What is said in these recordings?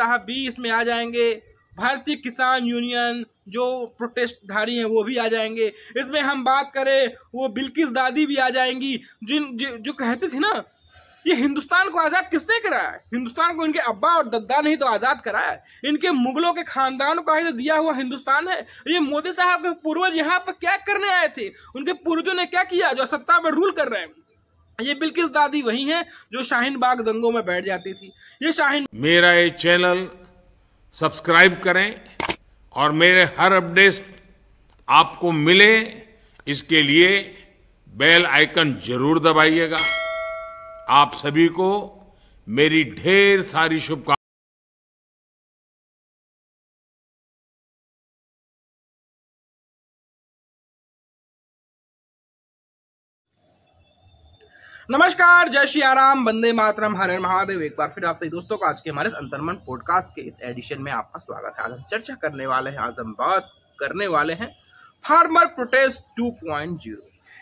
साहब भी इसमें आ जाएंगे, भारतीय किसान यूनियन जो प्रोटेस्टधारी हैं वो भी आ जाएंगे। इसमें हम बात करें वो बिल्किस दादी भी आ जाएंगी, जो कहते थे ना ये हिंदुस्तान को आजाद किसने कराया है? हिंदुस्तान को इनके अब्बा और दद्दा ने ही तो आजाद कराया है। इनके मुगलों के खानदान का ही तो दिया हुआ हिंदुस्तान है। ये मोदी साहब के पूर्वज यहाँ पर क्या करने आए थे? उनके पूर्वजों ने क्या किया जो सत्ता पर रूल कर रहे हैं? ये बिल्किस दादी वही हैं जो शाहीन बाग दंगों में बैठ जाती थी। ये शाहीन मेरा ये चैनल सब्सक्राइब करें और मेरे हर अपडेट आपको मिले, इसके लिए बेल आइकन जरूर दबाइएगा। आप सभी को मेरी ढेर सारी शुभकामनाएं। नमस्कार, जय श्री राम, वंदे मातरम, हर हर महादेव। एक बार फिर आप सही दोस्तों को आज के हमारे अंतर्मन पॉडकास्ट के इस एडिशन में आपका स्वागत है। आज हम चर्चा करने वाले हैं, आज हम बात करने वाले हैं फार्मर प्रोटेस्ट 2.0।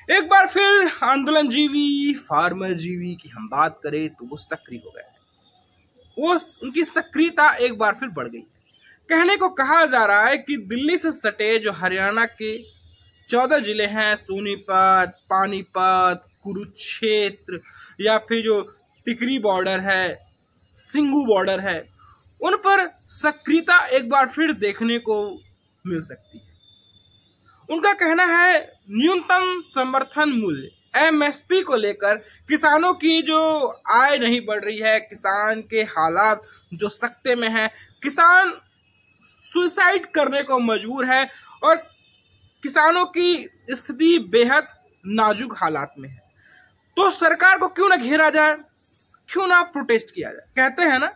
एक बार फिर आंदोलनजीवी, फार्मर जीवी की हम बात करें तो वो सक्रिय हो गए। वो उनकी सक्रियता एक बार फिर बढ़ गई। कहने को कहा जा रहा है कि दिल्ली से सटे जो हरियाणा के 14 जिले हैं, सोनीपत, पानीपत, कुरुक्षेत्र या फिर जो टिकरी बॉर्डर है, सिंघू बॉर्डर है, उन पर सक्रियता एक बार फिर देखने को मिल सकती है। उनका कहना है न्यूनतम समर्थन मूल्य एमएसपी को लेकर किसानों की जो आय नहीं बढ़ रही है, किसान के हालात जो सख्ते में है, किसान सुसाइड करने को मजबूर है और किसानों की स्थिति बेहद नाजुक हालात में है। तो सरकार को क्यों ना घेरा जाए, क्यों ना प्रोटेस्ट किया जाए। कहते हैं ना,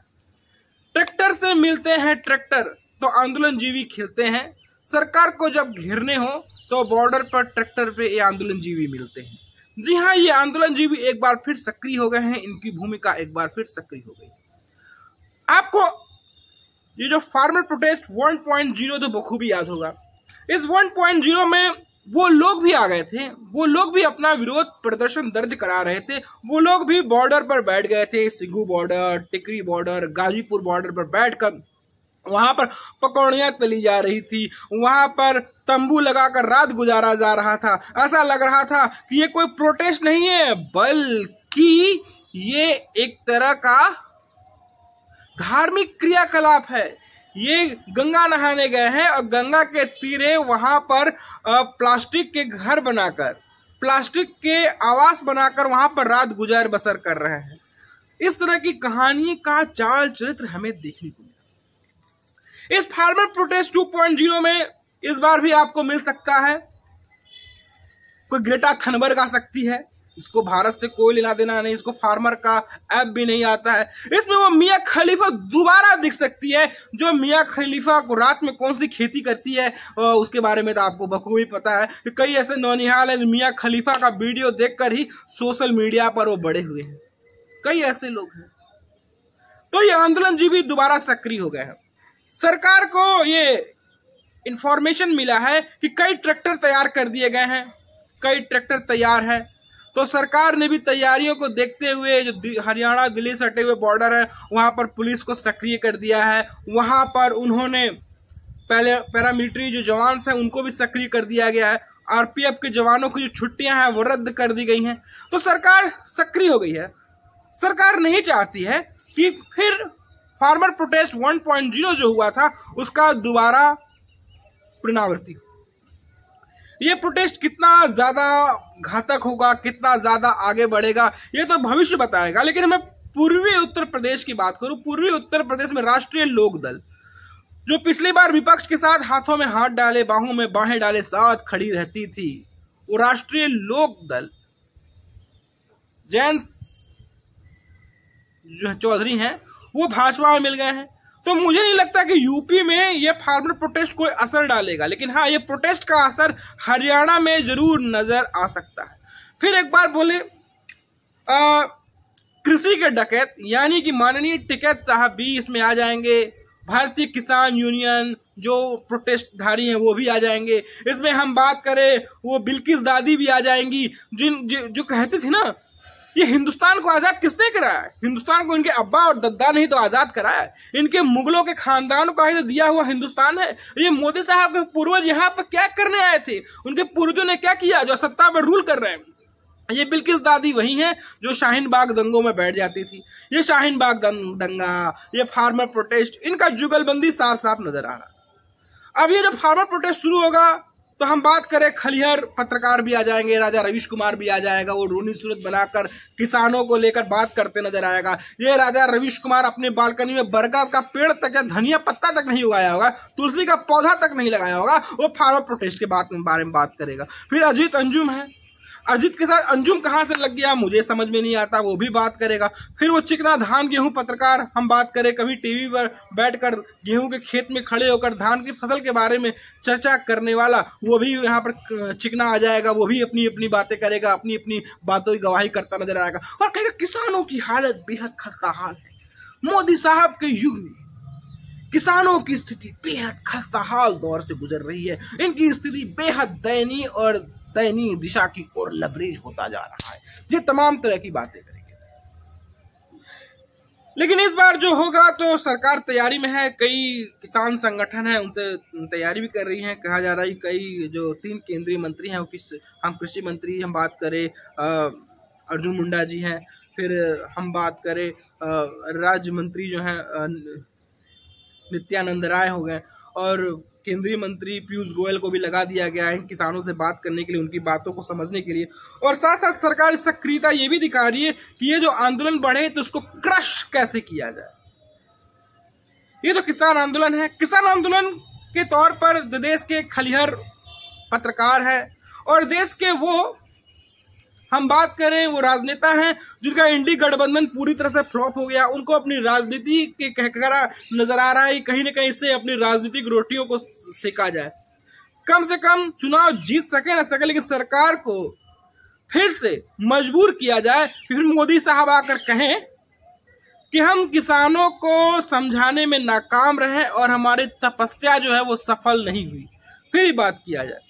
ट्रैक्टर से मिलते हैं ट्रैक्टर तो आंदोलनजीवी खिलते हैं। सरकार को जब घेरने हो तो बॉर्डर पर ट्रैक्टर पे ये आंदोलनजीवी मिलते हैं। जी हाँ, ये आंदोलनजीवी एक बार फिर सक्रिय हो गए हैं, इनकी भूमिका एक बार फिर सक्रिय हो गई। आपको ये जो फार्मर प्रोटेस्ट 1.0 तो बखूबी याद होगा। इस 1.0 में वो लोग भी आ गए थे, वो लोग भी अपना विरोध प्रदर्शन दर्ज करा रहे थे, वो लोग भी बॉर्डर पर बैठ गए थे। सिंघू बॉर्डर, टिकरी बॉर्डर, गाजीपुर बॉर्डर पर बैठकर वहां पर पकौड़ियां तली जा रही थी, वहां पर तंबू लगाकर रात गुजारा जा रहा था। ऐसा लग रहा था कि ये कोई प्रोटेस्ट नहीं है, बल्कि ये एक तरह का धार्मिक क्रियाकलाप है। ये गंगा नहाने गए हैं और गंगा के तीरे वहां पर प्लास्टिक के घर बनाकर, प्लास्टिक के आवास बनाकर वहां पर रात गुजार बसर कर रहे हैं। इस तरह की कहानी का चाल चरित्र हमें देखने को मिला। इस फार्मर प्रोटेस्ट 2.0 में इस बार भी आपको मिल सकता है कोई ग्रेटा थनबर्ग आ सकती है। इसको भारत से कोई लेना देना नहीं, इसको फार्मर का ऐप भी नहीं आता है। इसमें वो मियां खलीफा दोबारा दिख सकती है, जो मियां खलीफा को रात में कौन सी खेती करती है उसके बारे में तो आपको बखूबी पता है कि कई ऐसे नौनिहाल है मियां खलीफा का वीडियो देखकर ही सोशल मीडिया पर वो बड़े हुए हैं। कई ऐसे लोग हैं। तो ये आंदोलनजीवी दोबारा सक्रिय हो गए हैं। सरकार को ये इंफॉर्मेशन मिला है कि कई ट्रैक्टर तैयार कर दिए गए हैं, कई ट्रैक्टर तैयार है। तो सरकार ने भी तैयारियों को देखते हुए जो हरियाणा दिल्ली सटे हुए बॉर्डर है वहां पर पुलिस को सक्रिय कर दिया है। वहां पर उन्होंने पहले पैरामिलिट्री जो जवान हैं उनको भी सक्रिय कर दिया गया है। आरपीएफ के जवानों की जो छुट्टियां हैं वो रद्द कर दी गई हैं। तो सरकार सक्रिय हो गई है। सरकार नहीं चाहती है कि फिर फार्मर प्रोटेस्ट 1.0 जो हुआ था उसका दोबारा पुनरावृत्ति हो। ये प्रोटेस्ट कितना ज्यादा घातक होगा, कितना ज्यादा आगे बढ़ेगा, ये तो भविष्य बताएगा। लेकिन मैं पूर्वी उत्तर प्रदेश की बात करूं, पूर्वी उत्तर प्रदेश में राष्ट्रीय लोक दल जो पिछली बार विपक्ष के साथ हाथों में हाथ डाले, बाहों में बाहें डाले साथ खड़ी रहती थी, वो राष्ट्रीय लोक दल जयंत जो चौधरी हैं वो भाजपा में मिल गए हैं। तो मुझे नहीं लगता कि यूपी में ये फार्मर प्रोटेस्ट कोई असर डालेगा। लेकिन हाँ, ये प्रोटेस्ट का असर हरियाणा में जरूर नजर आ सकता है। फिर एक बार बोले कृषि के डकैत यानी कि माननीय टिकैत साहब भी इसमें आ जाएंगे, भारतीय किसान यूनियन जो प्रोटेस्टधारी हैं वो भी आ जाएंगे। इसमें हम बात करें वो बिल्किस दादी भी आ जाएंगी, जो कहते थे ना ये हिंदुस्तान को आजाद किसने कराया है? हिंदुस्तान को इनके अब्बा और दद्दा ने ही तो आजाद कराया है। इनके मुगलों के खानदान का ही तो दिया हुआ हिंदुस्तान है। ये मोदी साहब के पूर्वज यहाँ पर क्या करने आए थे? उनके पूर्वजों ने क्या किया जो सत्ता पर रूल कर रहे हैं? ये बिल्किस दादी वही है जो शाहीन बाग दंगों में बैठ जाती थी। ये शाहीन बाग दंगा, ये फार्मर प्रोटेस्ट, इनका जुगलबंदी साफ साफ नजर आ रहा। अब ये जो फार्मर प्रोटेस्ट शुरू होगा तो हम बात करें, खलिहर पत्रकार भी आ जाएंगे, राजा रवीश कुमार भी आ जाएगा, वो रोनी सूरत बनाकर किसानों को लेकर बात करते नजर आएगा। ये राजा रवीश कुमार अपने बालकनी में बरगद का पेड़ तक या धनिया पत्ता तक नहीं उगाया होगा, तुलसी का पौधा तक नहीं लगाया होगा, वो फार्मर प्रोटेस्ट के बारे में बात करेगा। फिर अजीत अंजुम है, अजीत के साथ अंजुम कहां से लग गया मुझे समझ में नहीं आता, वो भी बात करेगा। फिर वो चिकना धान गेहूं पत्रकार हम बात करें, कभी टीवी पर बैठकर गेहूं के खेत में खड़े होकर धान की फसल के बारे में चर्चा करने वाला, वो भी यहाँ पर चिकना आ जाएगा। वो भी अपनी अपनी बातें करेगा, अपनी अपनी बातों की गवाही करता नजर आएगा और कहेगा किसानों की हालत बेहद खस्ता हाल है। मोदी साहब के युग में किसानों की स्थिति बेहद खस्ता हाल दौर से गुजर रही है। इनकी स्थिति बेहद दयनीय और दयनीय दिशा की ओर लबरेज होता जा रहा है। ये तमाम तरह की बातें करेंगे। लेकिन इस बार जो होगा तो सरकार तैयारी में है। कई किसान संगठन है, उनसे तैयारी भी कर रही है। कहा जा रहा है कई जो 3 केंद्रीय मंत्री हैं, हम कृषि मंत्री हम बात करें अर्जुन मुंडा जी हैं, फिर हम बात करें राज्य मंत्री जो हैं नित्यानंद राय हो गए, और केंद्रीय मंत्री पीयूष गोयल को भी लगा दिया गया है किसानों से बात करने के लिए, उनकी बातों को समझने के लिए। और साथ साथ सरकार सक्रियता ये भी दिखा रही है कि ये जो आंदोलन बढ़े तो उसको क्रश कैसे किया जाए। ये तो किसान आंदोलन है। किसान आंदोलन के तौर पर देश के खलिहर पत्रकार है और देश के वो हम बात करें वो राजनेता हैं जिनका इंडी गठबंधन पूरी तरह से फ्लॉप हो गया। उनको अपनी राजनीति के कहकरा नजर आ रहा है, कहीं ना कहीं से अपनी राजनीतिक रोटियों को सेका जाए, कम से कम चुनाव जीत सके ना सके, लेकिन सरकार को फिर से मजबूर किया जाए। फिर मोदी साहब आकर कहें कि हम किसानों को समझाने में नाकाम रहे और हमारी तपस्या जो है वो सफल नहीं हुई, फिर ही बात किया जाए।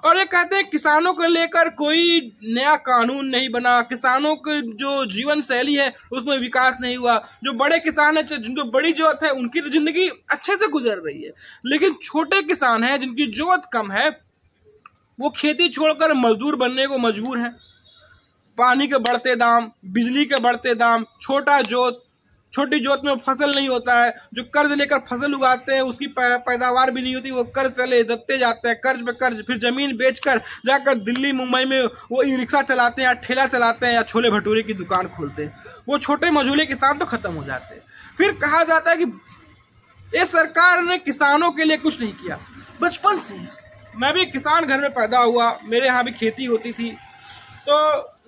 और ये कहते हैं किसानों को लेकर कोई नया कानून नहीं बना, किसानों की जो जीवन शैली है उसमें विकास नहीं हुआ। जो बड़े किसान है जिनको बड़ी जोत है उनकी तो जिंदगी अच्छे से गुजर रही है, लेकिन छोटे किसान हैं जिनकी जोत कम है वो खेती छोड़कर मजदूर बनने को मजबूर हैं। पानी के बढ़ते दाम, बिजली के बढ़ते दाम, छोटी जोत में फसल नहीं होता है, जो कर्ज लेकर फसल उगाते हैं उसकी पैदावार भी नहीं होती, वो कर्ज तले दबते जाते हैं, कर्ज पे कर्ज। फिर जमीन बेचकर जाकर दिल्ली मुंबई में वो ई रिक्शा चलाते हैं या ठेला चलाते हैं या छोले भटूरे की दुकान खोलते हैं। वो छोटे मझोले किसान तो खत्म हो जाते हैं। फिर कहा जाता है कि ये सरकार ने किसानों के लिए कुछ नहीं किया। बचपन से मैं भी किसान घर में पैदा हुआ, मेरे यहाँ भी खेती होती थी, तो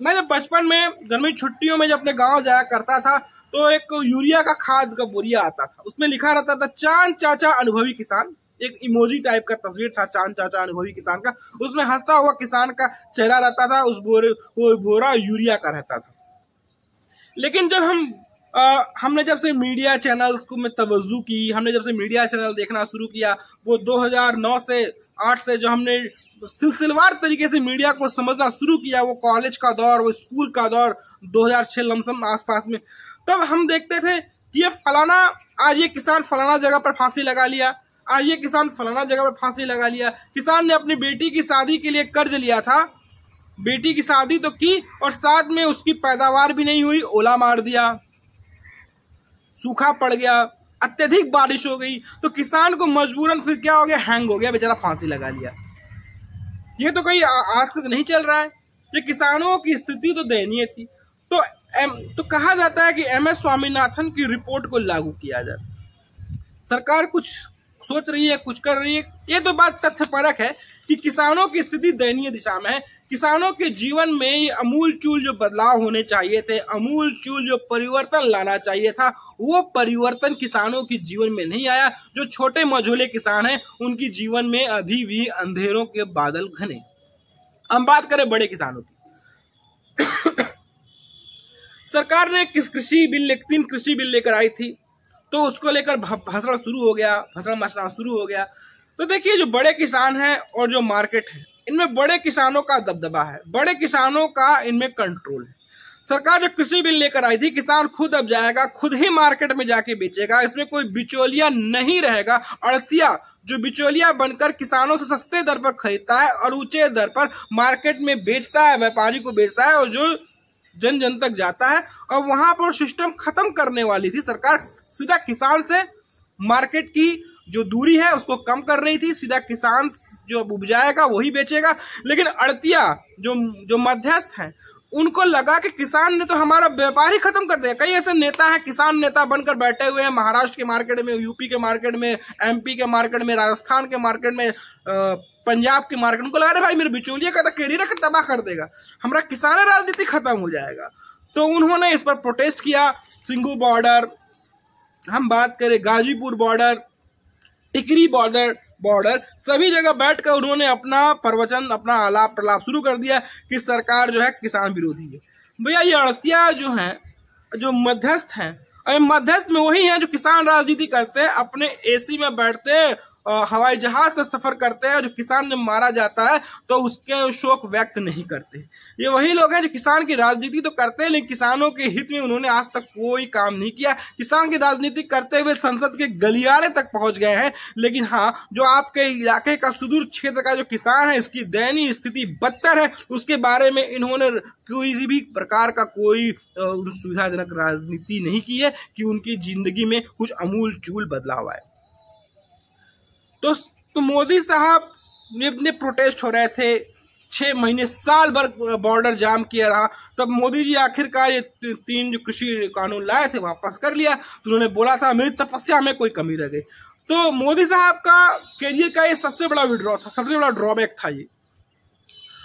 मैं जब बचपन में गर्मी छुट्टियों में जब अपने गाँव जाया करता था तो एक यूरिया का खाद का बोरिया आता था, उसमें लिखा रहता था चांद चाचा अनुभवी किसान। एक इमोजी टाइप का तस्वीर था चांद चाचा अनुभवी किसान का, उसमें हंसता हुआ किसान का चेहरा रहता था, वो बोरा यूरिया का रहता था। लेकिन जब हमने जब से मीडिया चैनल्स को में तवज्जो की, हमने जब से मीडिया चैनल देखना शुरू किया, वो 2009 से 8 से जो हमने सिलसिलेवार तरीके से मीडिया को समझना शुरू किया, वो कॉलेज का दौर, वो स्कूल का दौर 2006 लमसम आसपास में, तब हम देखते थे कि ये फलाना आज ये किसान फलाना जगह पर फांसी लगा लिया, आज ये किसान फलाना जगह पर फांसी लगा लिया। किसान ने अपनी बेटी की शादी के लिए कर्ज लिया था, बेटी की शादी तो की और साथ में उसकी पैदावार भी नहीं हुई, ओला मार दिया, सूखा पड़ गया, अत्यधिक बारिश हो गई, तो किसान को मजबूरन फिर क्या हो गया, हैंग हो गया, बेचारा फांसी लगा लिया। ये तो कहीं आज से नहीं चल रहा है, ये किसानों की स्थिति तो दयनीय थी। तो कहा जाता है कि MS स्वामीनाथन की रिपोर्ट को लागू किया जाए। सरकार कुछ सोच रही है, कुछ कर रही है, ये तो बात तथ्यपरक है कि किसानों की स्थिति दयनीय दिशा में है। किसानों के जीवन में ये अमूल चूल जो बदलाव होने चाहिए थे, अमूल चूल जो परिवर्तन लाना चाहिए था, वो परिवर्तन किसानों के जीवन में नहीं आया। जो छोटे मझोले किसान हैं उनकी जीवन में अभी भी अंधेरों के बादल घने। हम बात करें बड़े किसानों की, सरकार ने 3 कृषि बिल लेकर आई थी, तो उसको लेकर भाषण शुरू हो गया, भाषण मचना शुरू हो गया। तो देखिए जो बड़े किसान हैं और जो मार्केट है, इनमें बड़े किसानों का दबदबा है, बड़े किसानों का इनमें कंट्रोल है। सरकार जो कृषि बिल लेकर आई थी, किसान खुद अब जाएगा, खुद ही मार्केट में जाके बेचेगा, इसमें कोई बिचौलिया नहीं रहेगा। अड़तिया जो बिचौलिया बनकर किसानों से सस्ते दर पर खरीदता है और ऊंचे दर पर मार्केट में बेचता है, व्यापारी को बेचता है, और जो जन जन तक जाता है, और वहां पर सिस्टम खत्म करने वाली थी सरकार। सीधा किसान से मार्केट की जो दूरी है उसको कम कर रही थी, सीधा किसान जो उपजाएगा वही बेचेगा। लेकिन अड़तिया जो मध्यस्थ हैं, उनको लगा कि किसान ने तो हमारा व्यापार ही खत्म कर दिया। कई ऐसे नेता हैं, किसान नेता बनकर बैठे हुए हैं महाराष्ट्र के मार्केट में, यूपी के मार्केट में, एमपी के मार्केट में, राजस्थान के मार्केट में, पंजाब के मार्केट में। उनको लगा रहे भाई मेरे बिचौलिया का तो कैरियर का तबाह कर देगा, हमारा किसान राजनीति खत्म हो जाएगा। तो उन्होंने इस पर प्रोटेस्ट किया। सिंघू बॉर्डर, हम बात करें गाजीपुर बॉर्डर, टिकरी बॉर्डर सभी जगह बैठकर उन्होंने अपना प्रवचन, अपना आलाप प्रलाप शुरू कर दिया कि सरकार जो है किसान विरोधी है। भैया ये अड़तिया जो हैं, जो मध्यस्थ हैं, और मध्यस्थ में वही हैं जो किसान राजनीति करते हैं, अपने एसी में बैठते हैं, हवाई जहाज से सफर करते हैं। जो किसान जब मारा जाता है तो उसके शोक व्यक्त नहीं करते। ये वही लोग हैं जो किसान की राजनीति तो करते हैं, लेकिन किसानों के हित में उन्होंने आज तक कोई काम नहीं किया। किसान की राजनीति करते हुए संसद के गलियारे तक पहुंच गए हैं, लेकिन हाँ, जो आपके इलाके का सुदूर क्षेत्र का जो किसान है, इसकी दयनीय स्थिति बदतर है, उसके बारे में इन्होंने कोई भी प्रकार का कोई सुविधाजनक राजनीति नहीं की है कि उनकी जिंदगी में कुछ अमूल चूल बदलाव आए। तो मोदी साहब ने प्रोटेस्ट हो रहे थे, 6 महीने साल भर बॉर्डर जाम किया रहा, तब मोदी जी आखिरकार ये 3 जो कृषि कानून लाए थे वापस कर लिया। तो उन्होंने बोला था मेरी तपस्या में कोई कमी रह गई। तो मोदी साहब का कैरियर का ये सबसे बड़ा विड्रॉ था, सबसे बड़ा ड्रॉबैक था ये।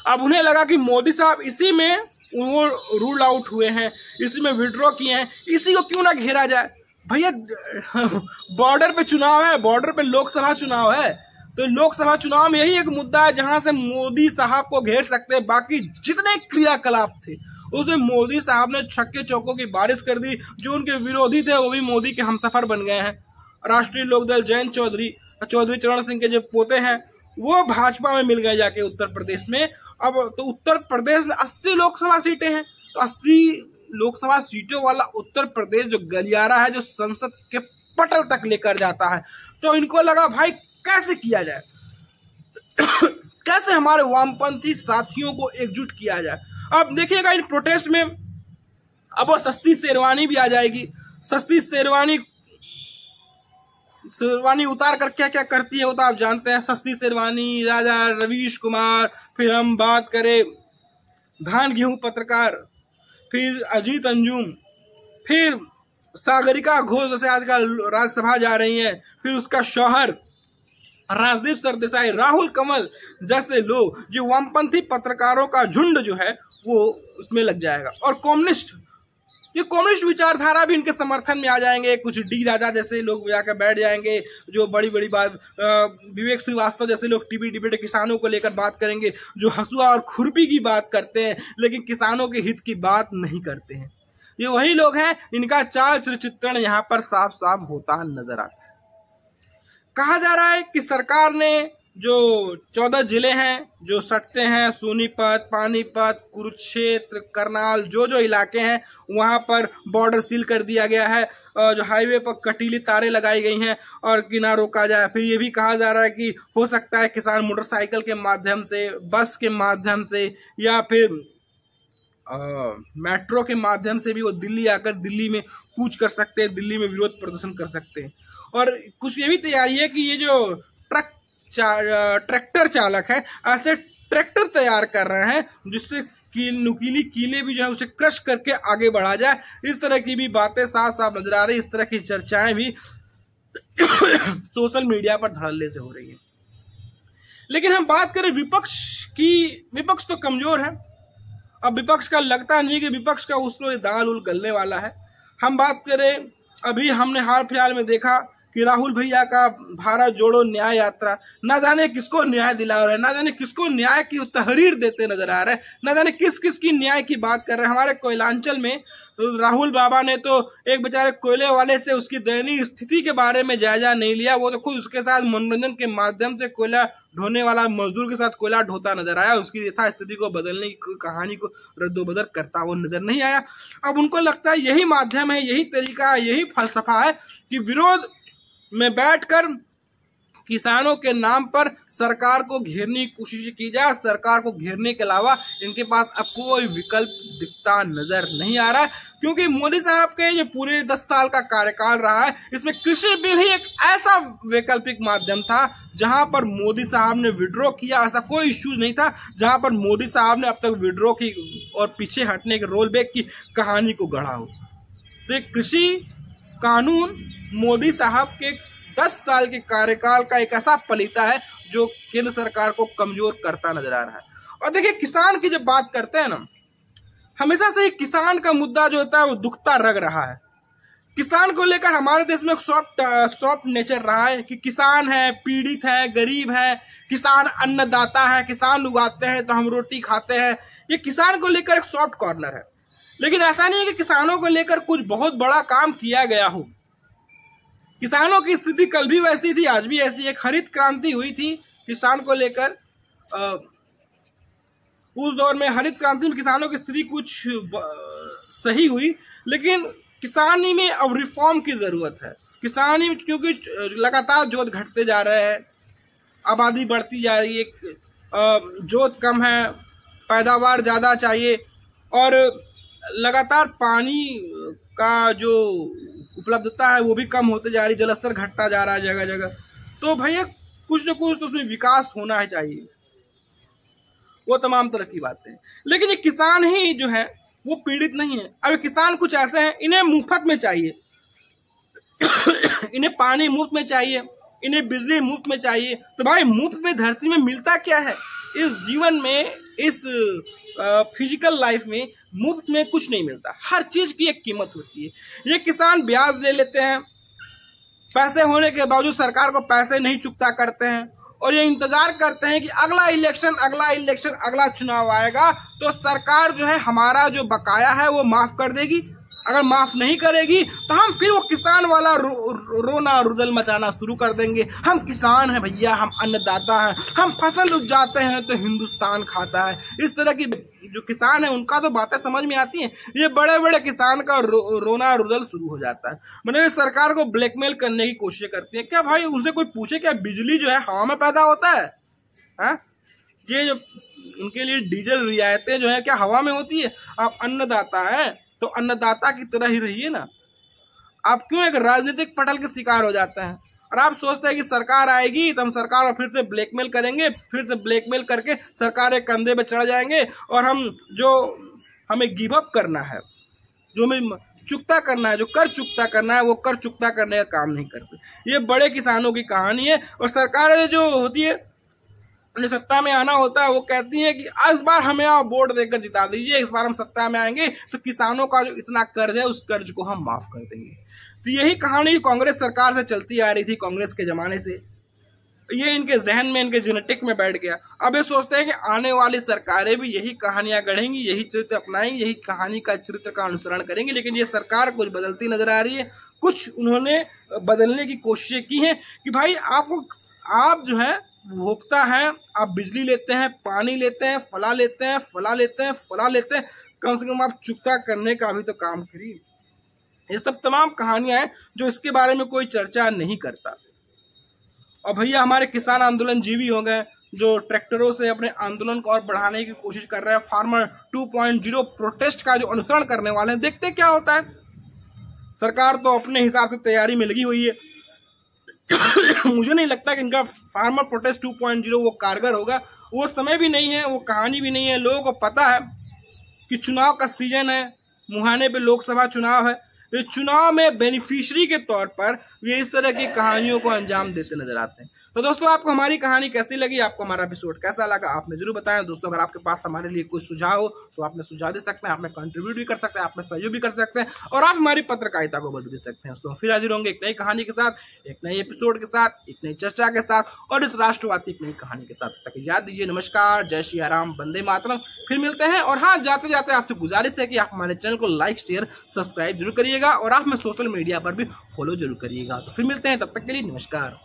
अब उन्हें लगा कि मोदी साहब इसी में वो रूल आउट हुए हैं, इसी में विड्रॉ किए हैं, इसी को क्यों ना घेरा जाए। भैया बॉर्डर पे चुनाव है, बॉर्डर पे लोकसभा चुनाव है, तो लोकसभा चुनाव में यही एक मुद्दा है जहां से मोदी साहब को घेर सकते हैं। बाकी जितने क्रियाकलाप थे उसमें मोदी साहब ने छक्के चौकों की बारिश कर दी। जो उनके विरोधी थे वो भी मोदी के हमसफर बन गए हैं। राष्ट्रीय लोकदल जयंत चौधरी चरण सिंह के जो पोते हैं वो भाजपा में मिल गए जाके उत्तर प्रदेश में। अब तो उत्तर प्रदेश में 80 लोकसभा सीटें हैं, तो 80 लोकसभा सीटों वाला उत्तर प्रदेश जो गलियारा है, जो संसद के पटल तक लेकर जाता है, तो इनको लगा भाई कैसे किया जाए, कैसे हमारे वामपंथी साथियों को एकजुट किया जाए। अब देखिएगा इन प्रोटेस्ट में अब वो सस्ती शेरवानी भी आ जाएगी। सस्ती शेरवानी उतार कर क्या क्या करती है वो तो आप जानते हैं। सस्ती शेरवानी, राजा रवीश कुमार, फिर हम बात करें धान गेहूं पत्रकार, फिर अजीत अंजुम, फिर सागरिका घोष जैसे आजकल राज्यसभा जा रही हैं, फिर उसका शौहर राजदीप सरदेसाई, राहुल कमल जैसे लोग, जो वामपंथी पत्रकारों का झुंड जो है वो उसमें लग जाएगा। और कम्युनिस्ट विचारधारा भी इनके समर्थन में आ जाएंगे। कुछ डी राजा जैसे लोग जाकर बैठ जाएंगे, जो बड़ी बड़ी बात, विवेक श्रीवास्तव जैसे लोग टीवी डिबेट किसानों को लेकर बात करेंगे, जो हसुआ और खुरपी की बात करते हैं लेकिन किसानों के हित की बात नहीं करते हैं। ये वही लोग हैं, इनका चाल चित्रण यहाँ पर साफ साफ होता नजर आता है। कहा जा रहा है कि सरकार ने जो 14 जिले हैं जो सटते हैं, सोनीपत, पानीपत, कुरुक्षेत्र, करनाल, जो इलाके हैं वहां पर बॉर्डर सील कर दिया गया है। जो हाईवे पर कटीली तारें लगाई गई हैं और कि ना रोका जाए। फिर ये भी कहा जा रहा है कि हो सकता है किसान मोटरसाइकिल के माध्यम से, बस के माध्यम से या फिर मेट्रो के माध्यम से भी वो दिल्ली आकर दिल्ली में कूच कर सकते हैं, दिल्ली में विरोध प्रदर्शन कर सकते हैं। और कुछ ये भी तैयारी है कि ये जो ट्रैक्टर चालक है ऐसे ट्रैक्टर तैयार कर रहे हैं जिससे नुकीली कीले भी जो है उसे क्रश करके आगे बढ़ा जाए। इस तरह की भी बातें साफ साफ नजर आ रही, इस तरह की चर्चाएं भी सोशल मीडिया पर धड़ल्ले से हो रही है। लेकिन हम बात करें विपक्ष की, विपक्ष तो कमजोर है। अब विपक्ष का लगता नहीं कि विपक्ष का उसको दाल उल गलने वाला है। हम बात करें, अभी हमने हाल फिलहाल में देखा कि राहुल भैया का भारत जोड़ो न्याय यात्रा, ना जाने किसको न्याय दिला रहे हैं, ना जाने किसको न्याय की तहरीर देते नजर आ रहे हैं, ना जाने किस किस की न्याय की बात कर रहे हैं। हमारे कोयलांचल में तो राहुल बाबा ने तो एक बेचारे कोयले वाले से उसकी दयनीय स्थिति के बारे में जायजा नहीं लिया, वो तो खुद उसके साथ मनोरंजन के माध्यम से कोयला ढोने वाला मजदूर के साथ कोयला ढोता नजर आया, उसकी यथास्थिति को बदलने की कहानी को रद्दोबदल करता वो नजर नहीं आया। अब उनको लगता है यही माध्यम है, यही तरीका है, यही फलसफा है कि विरोध में बैठकर किसानों के नाम पर सरकार को घेरने की कोशिश की जाए। सरकार को घेरने के अलावा इनके पास अब कोई विकल्प दिखता नजर नहीं आ रहा है, क्योंकि मोदी साहब के जो पूरे 10 साल का कार्यकाल रहा है, इसमें कृषि बिल ही एक ऐसा वैकल्पिक माध्यम था जहां पर मोदी साहब ने विड्रॉ किया। ऐसा कोई इश्यूज नहीं था जहां पर मोदी साहब ने अब तक विड्रॉ की और पीछे हटने के रोल बैक की कहानी को गढ़ा हो। तो एक कृषि कानून मोदी साहब के 10 साल के कार्यकाल का एक ऐसा पलीता है जो केंद्र सरकार को कमजोर करता नजर आ रहा है। और देखिए, किसान की जब बात करते हैं ना, हमेशा से किसान का मुद्दा जो होता है वो दुखता रग रहा है। किसान को लेकर हमारे देश में एक सॉफ्ट नेचर रहा है कि किसान है, पीड़ित है, गरीब है, किसान अन्नदाता है, किसान उगाते हैं तो हम रोटी खाते हैं। ये किसान को लेकर एक सॉफ्ट कॉर्नर है, लेकिन ऐसा नहीं है कि किसानों को लेकर कुछ बहुत बड़ा काम किया गया हो। किसानों की स्थिति कल भी वैसी थी, आज भी ऐसी। एक हरित क्रांति हुई थी किसान को लेकर, उस दौर में हरित क्रांति में किसानों की स्थिति कुछ सही हुई, लेकिन किसानी में अब रिफॉर्म की जरूरत है। किसानी में क्योंकि लगातार जोत घटते जा रहे हैं, आबादी बढ़ती जा रही है, जोत कम है, पैदावार ज़्यादा चाहिए, और लगातार पानी का जो उपलब्धता है वो भी कम होते जा रही, जलस्तर घटता जा रहा है जगह जगह। तो भैया कुछ न कुछ तो उसमें विकास होना है चाहिए, वो तमाम तरह की बातें। लेकिन ये किसान ही जो है वो पीड़ित नहीं है। अब किसान कुछ ऐसे हैं, इन्हें मुफ्त में चाहिए इन्हें पानी मुफ्त में चाहिए, इन्हें बिजली मुफ्त में चाहिए। तो भाई मुफ्त में धरती में मिलता क्या है? इस जीवन में, इस फिजिकल लाइफ में मुफ्त में कुछ नहीं मिलता, हर चीज की एक कीमत होती है। ये किसान ब्याज ले लेते हैं, पैसे होने के बावजूद सरकार को पैसे नहीं चुकता करते हैं, और ये इंतजार करते हैं कि अगला चुनाव आएगा तो सरकार जो है हमारा जो बकाया है वो माफ कर देगी। अगर माफ नहीं करेगी तो हम फिर वो किसान वाला रोना रुदल मचाना शुरू कर देंगे। हम किसान हैं भैया, हम अन्नदाता हैं, हम फसल उपजाते हैं तो हिंदुस्तान खाता है। इस तरह की जो किसान है उनका तो बातें समझ में आती हैं। ये बड़े बड़े किसान का रोना रुदल शुरू हो जाता है। मतलब सरकार को ब्लैकमेल करने की कोशिश करती है। क्या भाई उनसे कोई पूछे क्या बिजली जो है हवा में पैदा होता है? हाँ, ये जो उनके लिए डीजल रियायतें जो है क्या हवा में होती है? आप अन्नदाता हैं तो अन्नदाता की तरह ही रहिए ना। आप क्यों एक राजनीतिक पटल के शिकार हो जाते हैं? और आप सोचते हैं कि सरकार आएगी तो हम सरकार और फिर से ब्लैकमेल करेंगे, फिर से ब्लैकमेल करके सरकार के कंधे पे चढ़ जाएंगे, और हम जो हमें गिव अप करना है, जो हमें चुकता करना है, जो कर चुकता करना है, वो कर चुकता करने का काम नहीं करते। ये बड़े किसानों की कहानी है। और सरकारें जो होती है, जो सत्ता में आना होता है, वो कहती है कि इस बार हमें आप वोट देकर जिता दीजिए, इस बार हम सत्ता में आएंगे तो किसानों का जो इतना कर्ज है उस कर्ज को हम माफ कर देंगे। तो यही कहानी कांग्रेस सरकार से चलती आ रही थी, कांग्रेस के जमाने से। ये इनके जहन में, इनके जेनेटिक में बैठ गया। अब ये सोचते हैं कि आने वाली सरकारें भी यही कहानियां गढ़ेंगी, यही चरित्र अपनाएंगी, यही कहानी का चरित्र का अनुसरण करेंगे। लेकिन ये सरकार कुछ बदलती नजर आ रही है। कुछ उन्होंने बदलने की कोशिशें की हैं कि भाई आप जो है भोगता है, आप बिजली लेते हैं, पानी लेते हैं, फला लेते हैं, कम से कम आप चुकता करने का भी तो काम करिए। ये सब तमाम कहानियां हैं जो इसके बारे में कोई चर्चा नहीं करता। और भैया हमारे किसान आंदोलन जीवी हो गए, जो ट्रैक्टरों से अपने आंदोलन को और बढ़ाने की कोशिश कर रहे हैं। फार्मर 2.0 प्रोटेस्ट का जो अनुसरण करने वाले हैं, देखते क्या होता है। सरकार तो अपने हिसाब से तैयारी में लगी हुई है। मुझे नहीं लगता कि इनका फार्मर प्रोटेस्ट 2.0 वो कारगर होगा। वो समय भी नहीं है, वो कहानी भी नहीं है। लोगों को पता है कि चुनाव का सीजन है, मुहाने पे लोकसभा चुनाव है। इस चुनाव में बेनिफिशियरी के तौर पर ये इस तरह की कहानियों को अंजाम देते नजर आते हैं। तो दोस्तों, आपको हमारी कहानी कैसी लगी, आपको हमारा एपिसोड कैसा लगा, आपने जरूर बताएं। दोस्तों, अगर आपके पास हमारे लिए कुछ सुझाव हो तो आप सुझाव दे सकते हैं, आप कंट्रीब्यूट भी कर सकते हैं, आप सहयोग भी कर सकते हैं, और आप हमारी पत्रकारिता को बढ़ा दे सकते हैं। तो फिर हाजिर होंगे एक नई कहानी के साथ, एक नए एपिसोड के साथ, एक नई चर्चा के साथ, और इस राष्ट्रवादी एक नई कहानी के साथ। तब तक याद दीजिए, नमस्कार, जय श्री राम, वंदे मातरम। फिर मिलते हैं। और हाँ, जाते जाते आपसे गुजारिश है कि आप हमारे चैनल को लाइक, शेयर, सब्सक्राइब जरूर करिएगा, और आप हमें सोशल मीडिया पर भी फॉलो जरूर करिएगा। तो फिर मिलते हैं, तब तक के लिए नमस्कार।